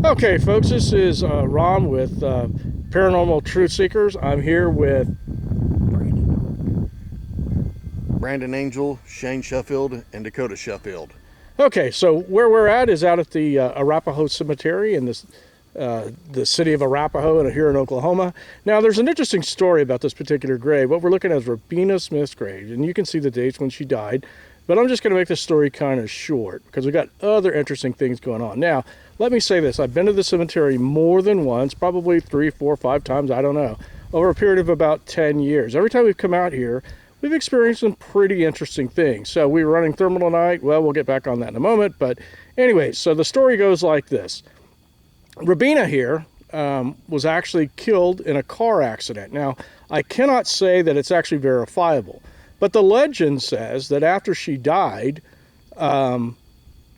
Okay, folks, this is Ron with Paranormal Truth Seekers. I'm here with Brandon Angel, Shane Sheffield, and Dakota Sheffield. Okay, so where we're at is out at the Arapahoe Cemetery in the city of Arapahoe and here in Oklahoma. Now, there's an interesting story about this particular grave. What we're looking at is Robina Smith's grave, and you can see the dates when she died. But I'm just going to make this story kind of short because we've got other interesting things going on. Now, let me say this. I've been to the cemetery more than once, probably 3, 4, 5 times, I don't know, over a period of about 10 years. Every time we've come out here, we've experienced some pretty interesting things. So we were running thermal tonight. Well, we'll get back on that in a moment. But anyway, so the story goes like this. Robina here was actually killed in a car accident. Now, I cannot say that it's actually verifiable, but the legend says that after she died,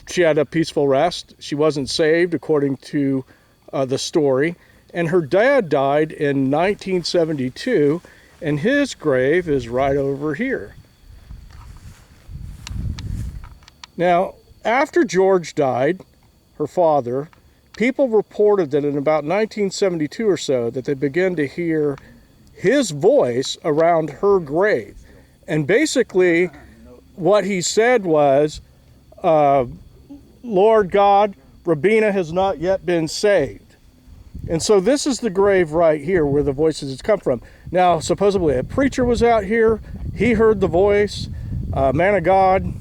she had a peaceful rest. She wasn't saved, according to the story. And her dad died in 1972, and his grave is right over here. Now, after George died, her father, people reported that in about 1972 or so that they began to hear his voice around her grave. And basically what he said was, Lord God, Robina has not yet been saved. And so this is the grave right here where the voices had come from. Now, supposedly a preacher was out here. He heard the voice. Man of God,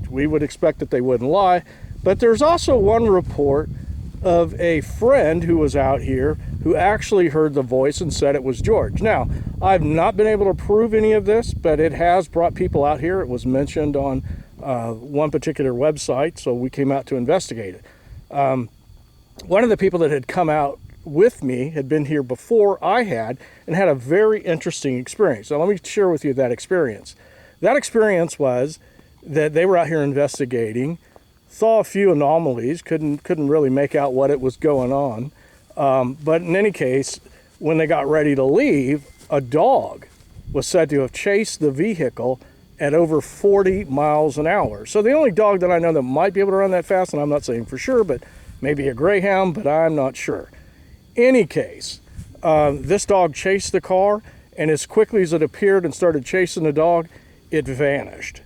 we would expect that they wouldn't lie. But there's also one report of a friend who was out here who actually heard the voice and said it was George. Now, I've not been able to prove any of this, but it has brought people out here. It was mentioned on one particular website, so we came out to investigate it. One of the people that had come out with me had been here before I had and had a very interesting experience. So let me share with you that experience. That experience was that they were out here investigating, saw a few anomalies, couldn't really make out what it was going on. But in any case, when they got ready to leave, a dog was said to have chased the vehicle at over 40 miles an hour. So the only dog that I know that might be able to run that fast, and I'm not saying for sure, but maybe a greyhound, but I'm not sure. Any case, this dog chased the car, and as quickly as it appeared and started chasing the dog, it vanished.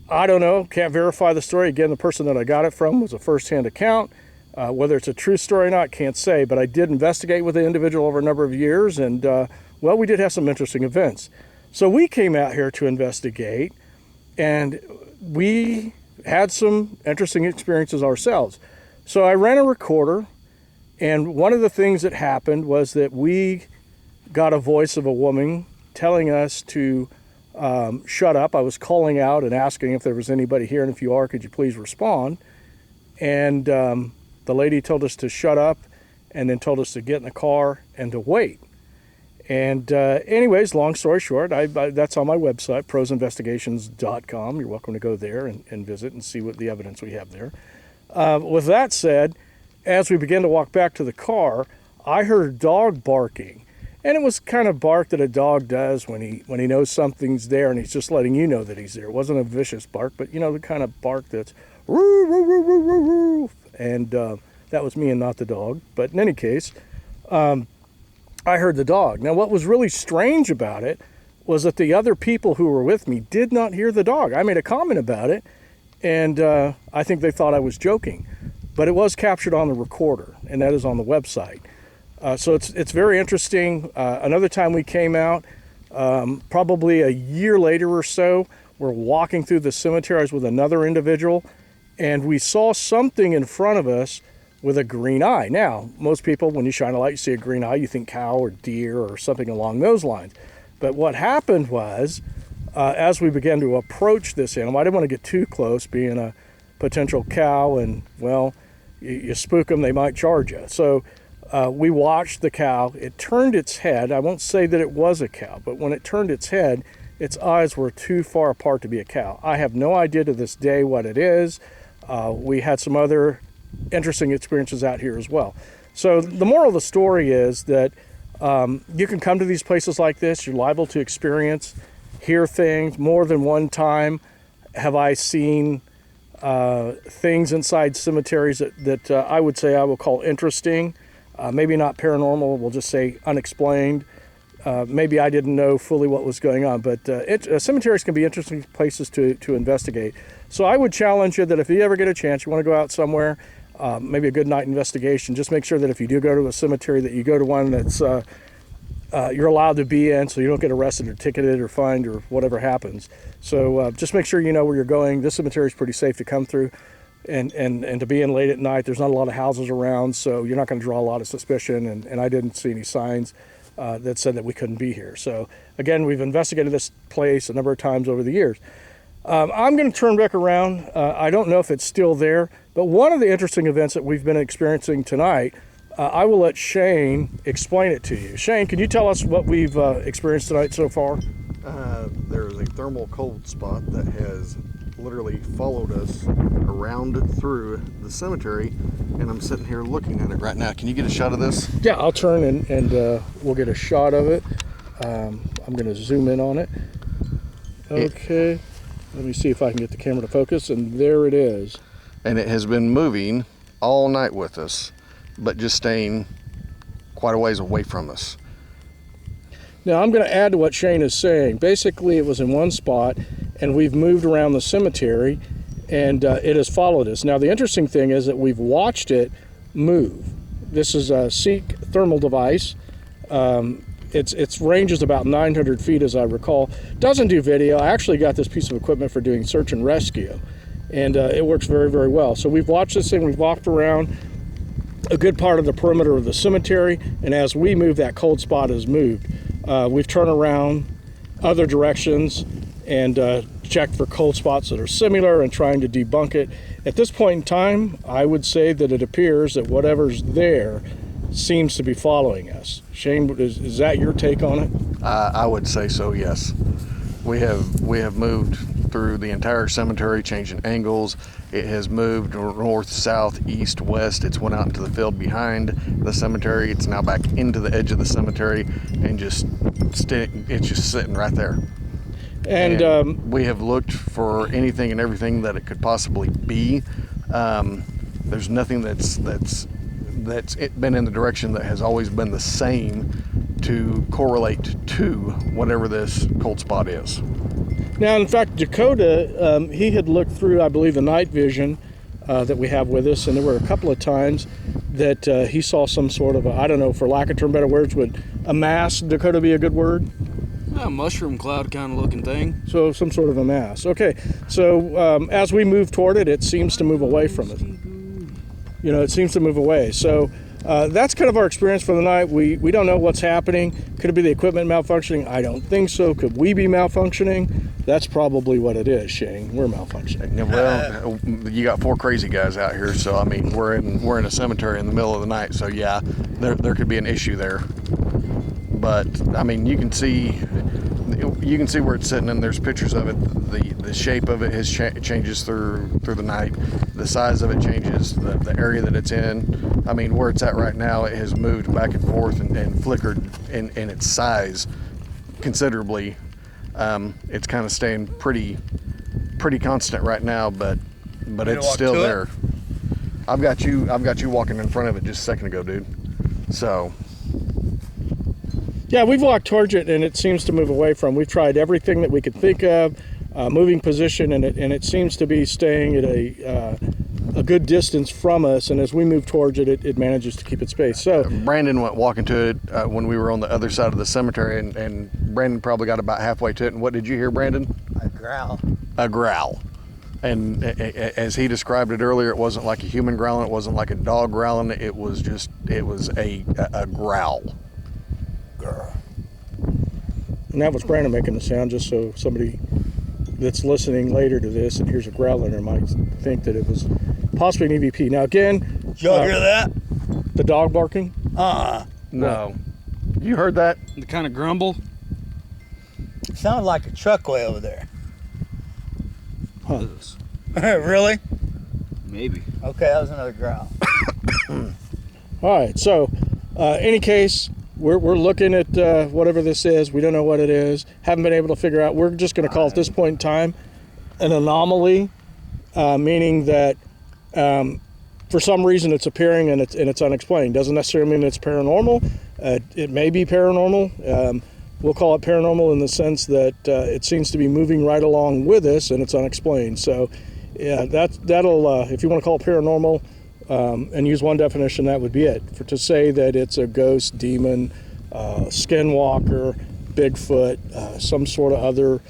I don't know, can't verify the story. Again, the person that I got it from was a first-hand account. Whether it's a true story or not, can't say, but I did investigate with the individual over a number of years, and well, we did have some interesting events. So we came out here to investigate, and we had some interesting experiences ourselves. So I ran a recorder, and one of the things that happened was that we got a voice of a woman telling us to shut up. I was calling out and asking if there was anybody here, and if you are, could you please respond? And the lady told us to shut up and then told us to get in the car and to wait. And anyways, long story short, that's on my website, prosinvestigations.com. You're welcome to go there and visit and see what the evidence we have there. With that said, as we began to walk back to the car, I heard a dog barking. And it was kind of bark that a dog does when he knows something's there and he's just letting you know that he's there. It wasn't a vicious bark, but you know, the kind of bark that's woo, woo, woo, woo, woo, woo. And that was me and not the dog. But in any case, I heard the dog. Now, what was really strange about it was that the other people who were with me did not hear the dog. I made a comment about it, and I think they thought I was joking. But it was captured on the recorder, and that is on the website. So it's very interesting. Another time we came out, probably a year later or so, we're walking through the cemetery. I was with another individual, and we saw something in front of us with a green eye. Now, most people, when you shine a light, you see a green eye, you think cow or deer or something along those lines. But what happened was, as we began to approach this animal, I didn't want to get too close, being a potential cow, and, well, you spook them, they might charge you. So we watched the cow. It turned its head. I won't say that it was a cow, but when it turned its head, its eyes were too far apart to be a cow. I have no idea to this day what it is. We had some other interesting experiences out here as well. So the moral of the story is that you can come to these places like this. You're liable to experience, hear things more than one time. Have I seen things inside cemeteries that I would say I will call interesting. Maybe not paranormal, we'll just say unexplained. Maybe I didn't know fully what was going on, but cemeteries can be interesting places to investigate. So I would challenge you that if you ever get a chance, you want to go out somewhere, maybe a good night investigation, just make sure that if you do go to a cemetery that you go to one that's you're allowed to be in, so you don't get arrested or ticketed or fined or whatever happens. So just make sure you know where you're going. This cemetery is pretty safe to come through and to be in late at night. There's not a lot of houses around, so you're not going to draw a lot of suspicion, and I didn't see any signs that said that we couldn't be here. So again, we've investigated this place a number of times over the years. I'm going to turn back around. I don't know if it's still there, but one of the interesting events that we've been experiencing tonight, I will let Shane explain it to you. Shane, can you tell us what we've experienced tonight so far? There is a thermal cold spot that has literally followed us around through the cemetery, and I'm sitting here looking at it right now. Can you get a shot of this? Yeah, I'll turn and we'll get a shot of it. I'm going to zoom in on it. Okay, let me see if I can get the camera to focus, and there it is. And it has been moving all night with us, but just staying quite a ways away from us. Now I'm going to add to what Shane is saying. Basically, it was in one spot, and we've moved around the cemetery, and it has followed us. Now the interesting thing is that we've watched it move. This is a Seek thermal device. Its range is about 900 feet, as I recall. Doesn't do video. I actually got this piece of equipment for doing search and rescue, and it works very, very well. So we've watched this thing. We've walked around a good part of the perimeter of the cemetery, and as we move, that cold spot has moved. We've turned around other directions and checked for cold spots that are similar and trying to debunk it. At this point in time, I would say that it appears that whatever's there seems to be following us. Shane, is that your take on it? I would say so, yes. We have moved through the entire cemetery, changing angles. It has moved north, south, east, west. It's went out into the field behind the cemetery. It's now back into the edge of the cemetery, and it's just sitting right there. And we have looked for anything and everything that it could possibly be. There's nothing that's been in the direction that has always been the same to correlate to whatever this cold spot is. Now, in fact, Dakota, he had looked through, I believe, the night vision that we have with us, and there were a couple of times that he saw some sort of, I don't know, for lack of better words, would a mass, Dakota, be a good word? A mushroom cloud kind of looking thing. So some sort of a mass. Okay, so as we move toward it, it seems to move away from it. You know, it seems to move away. So that's kind of our experience for the night. We don't know what's happening. Could it be the equipment malfunctioning? I don't think so. Could we be malfunctioning? That's probably what it is, Shane. We're malfunctioning. Well, you got four crazy guys out here, so I mean, we're in a cemetery in the middle of the night, so yeah, there could be an issue there. But I mean, you can see where it's sitting, and there's pictures of it. The shape of it changes through the night. The size of it changes. The area that it's in. I mean, where it's at right now, it has moved back and forth and flickered in its size considerably. It's kind of staying pretty constant right now, but it's still there. I've got you walking in front of it just a second ago, dude. So. Yeah, we've walked towards it, and it seems to move away from. We've tried everything that we could think of, moving position, and it seems to be staying at a good distance from us. And as we move towards it, it manages to keep its pace. So Brandon went walking to it when we were on the other side of the cemetery, and Brandon probably got about halfway to it. And what did you hear, Brandon? A growl. A growl. And as he described it earlier, it wasn't like a human growling. It wasn't like a dog growling. It was a growl. And that was Brandon making the sound, just so somebody that's listening later to this and hears a growl in there might think that it was possibly an EVP. Now again, Did y'all hear that? the dog barking. No. You heard that? The kind of grumble. It sounded like a truck way over there. Huh. Really? Maybe. Okay, that was another growl. All right. So, any case, we're looking at whatever this is. We don't know what it is. Haven't been able to figure out. We're just going to call at this point in time an anomaly. meaning that for some reason it's appearing and it's unexplained. Doesn't necessarily mean it's paranormal. It may be paranormal. We'll call it paranormal in the sense that it seems to be moving right along with us and it's unexplained. So, yeah, that'll if you want to call it paranormal and use one definition, that would be it. To say that it's a ghost, demon, skinwalker, Bigfoot, some sort of other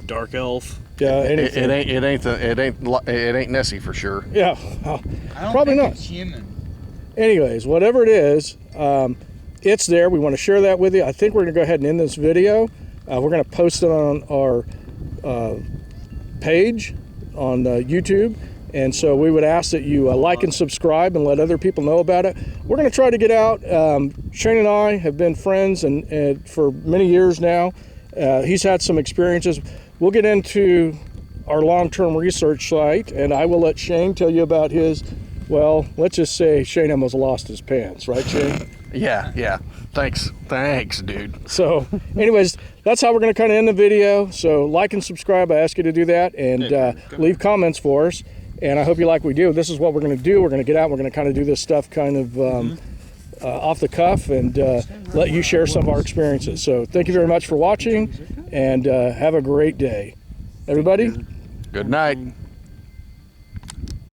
Dark elf. anything. It ain't Nessie for sure. Yeah, I don't Probably think not. it's human. anyways, whatever it is, it's there. We want to share that with you. I think we're going to go ahead and end this video. We're going to post it on our page on YouTube. And so we would ask that you like and subscribe and let other people know about it. We're going to try to get out. Shane and I have been friends and for many years now. He's had some experiences. We'll get into our long-term research site, and I will let Shane tell you about his. Well, let's just say Shane almost lost his pants, right, Shane? Yeah. Thanks, dude. So, anyways, that's how we're going to kind of end the video. So, like and subscribe. I ask you to do that, and leave comments for us. And I hope you like what we do. This is what we're going to do. We're going to get out. We're going to kind of do this stuff kind of off the cuff and let you share some of our experiences. So, thank you very much for watching, and have a great day, everybody. Good night.